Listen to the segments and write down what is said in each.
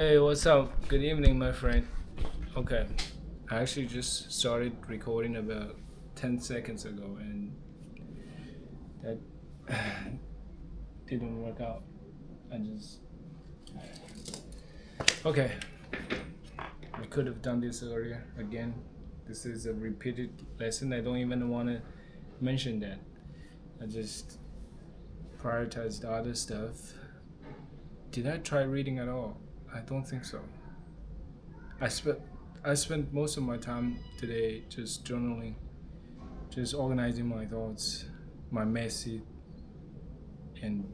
Hey, what's up? Good evening, my friend. Okay, I actually just started recording about 10 seconds ago and that didn't work out. I just. Okay, we could have done this earlier. Again, this is a repeated lesson. I don't even want to mention that. I just prioritized other stuff. Did I try reading at all? I don't think so. I spent I spent most of my time today just journaling, just organizing my thoughts, my messy and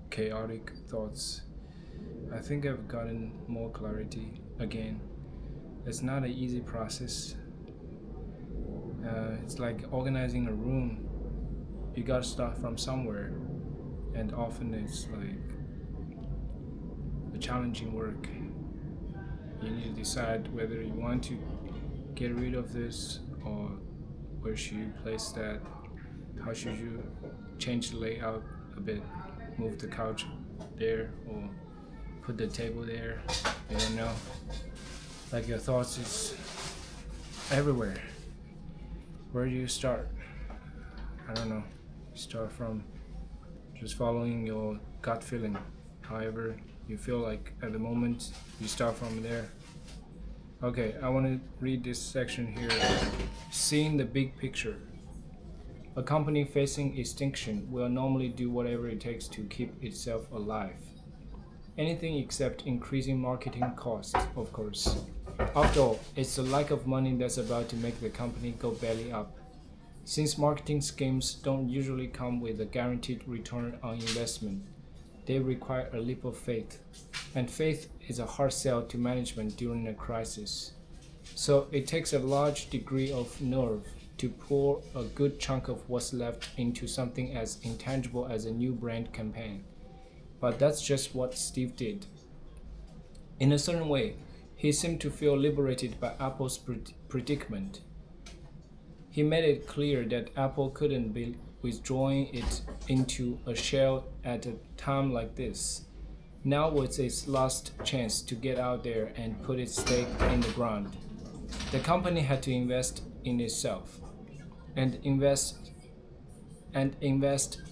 chaotic thoughts. I think I've gotten more clarity again. It's not an easy process. It's like organizing a room. You gotta start from somewhere, and often it's like a challenging work. You need to decide whether you want to get rid of this or where should you place that. How should you change the layout a bit? Move the couch there or put the table there. You don't know. Like your thoughts is everywhere. Where do you start? I don't know. Start from just following your gut feeling. However you feel like at the moment, you start from there. Okay, I want to read this section here. Seeing the big picture. A company facing extinction will normally do whatever it takes to keep itself alive. Anything except increasing marketing costs, of course. After all, it's the lack of money that's about to make the company go belly up. Since marketing schemes don't usually come with a guaranteed return on investment, they require a leap of faith, and faith is a hard sell to management during a crisis. So it takes a large degree of nerve to pour a good chunk of what's left into something as intangible as a new brand campaign. But that's just what Steve did. In a certain way, he seemed to feel liberated by Apple's predicament. He made it clear that Apple couldn't be withdrawing it into a shell at a time like this. Now was its last chance to get out there and put its stake in the ground. The company had to invest in itself. And invest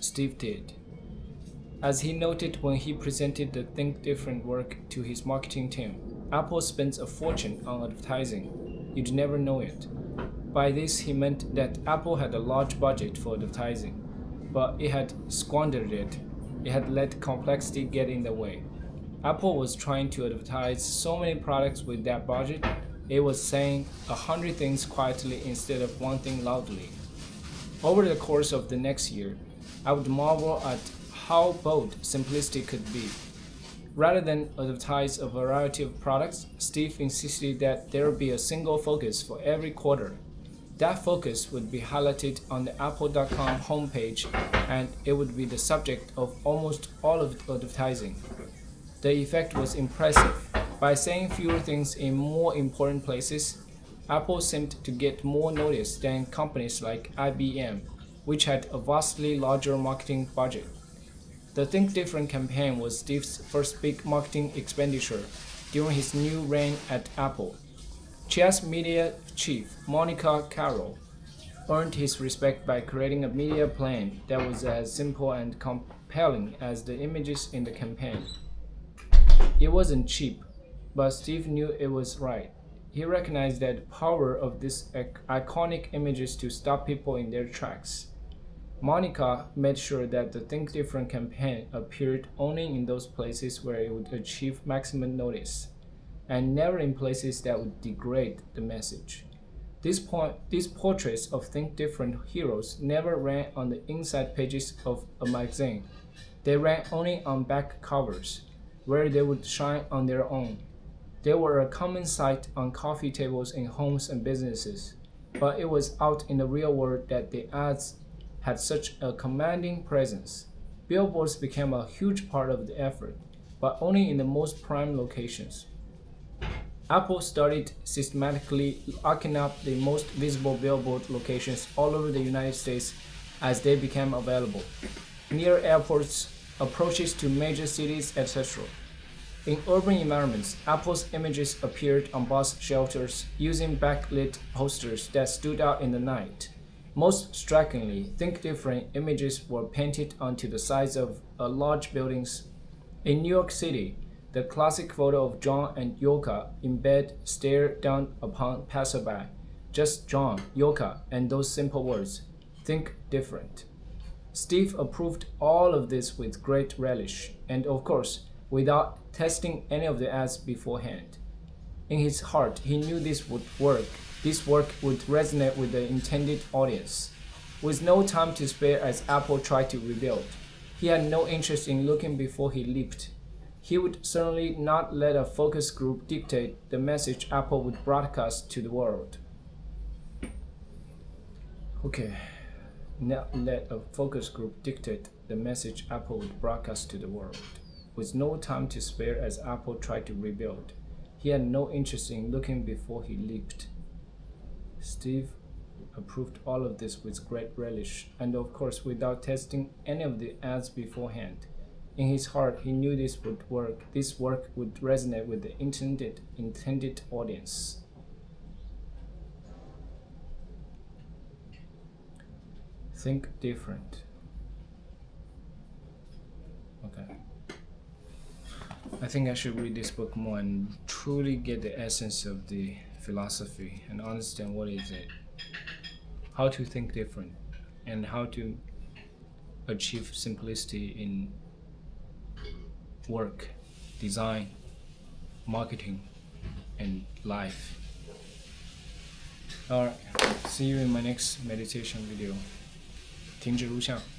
Steve did. As he noted when he presented the Think Different work to his marketing team, Apple spends a fortune on advertising. You'd never know it. By this, he meant that Apple had a large budget for advertising, but it had squandered it. It had let complexity get in the way. Apple was trying to advertise so many products with that budget, it was saying 100 things quietly instead of one thing loudly. Over the course of the next year, I would marvel at how bold simplicity could be. Rather than advertise a variety of products, Steve insisted that there be a single focus for every quarter. That focus would be highlighted on the apple.com homepage and it would be the subject of almost all of the advertising. The effect was impressive. By saying fewer things in more important places, Apple seemed to get more notice than companies like IBM, which had a vastly larger marketing budget. The Think Different campaign was Steve's first big marketing expenditure during his new reign at Apple. Chia's media chief, Monica Carroll, earned his respect by creating a media plan that was as simple and compelling as the images in the campaign. It wasn't cheap, but Steve knew it was right. He recognized that the power of these iconic images to stop people in their tracks. Monica made sure that the Think Different campaign appeared only in those places where it would achieve maximum notice, and never in places that would degrade the message. These portraits of Think Different heroes never ran on the inside pages of a magazine. They ran only on back covers, where they would shine on their own. They were a common sight on coffee tables in homes and businesses, but it was out in the real world that the ads had such a commanding presence. Billboards became a huge part of the effort, but only in the most prime locations. Apple started systematically locking up the most visible billboard locations all over the United States as they became available, near airports, approaches to major cities, etc. In urban environments, Apple's images appeared on bus shelters using backlit posters that stood out in the night. Most strikingly, Think Different images were painted onto the sides of large buildings. In New York City, the classic photo of John and Yoka in bed stare down upon passerby. Just John, Yoka, and those simple words, Think Different. Steve approved all of this with great relish, and of course, without testing any of the ads beforehand. In his heart, he knew this would work. This work would resonate with the intended audience. With no time to spare as Apple tried to rebuild, he had no interest in looking before he leaped. He would certainly not let a focus group dictate the message Apple would broadcast to the world. Okay, not let a focus group dictate the message Apple would broadcast to the world. With no time to spare as Apple tried to rebuild, he had no interest in looking before he leaped. Steve approved all of this with great relish, and of course without testing any of the ads beforehand. In his heart, he knew this would work. This work would resonate with the intended audience. Think different. Okay. I think I should read this book more and truly get the essence of the philosophy and understand what is it, how to think different, and how to achieve simplicity in work, design, marketing, and life. Alright, see you in my next meditation video. 停止录像。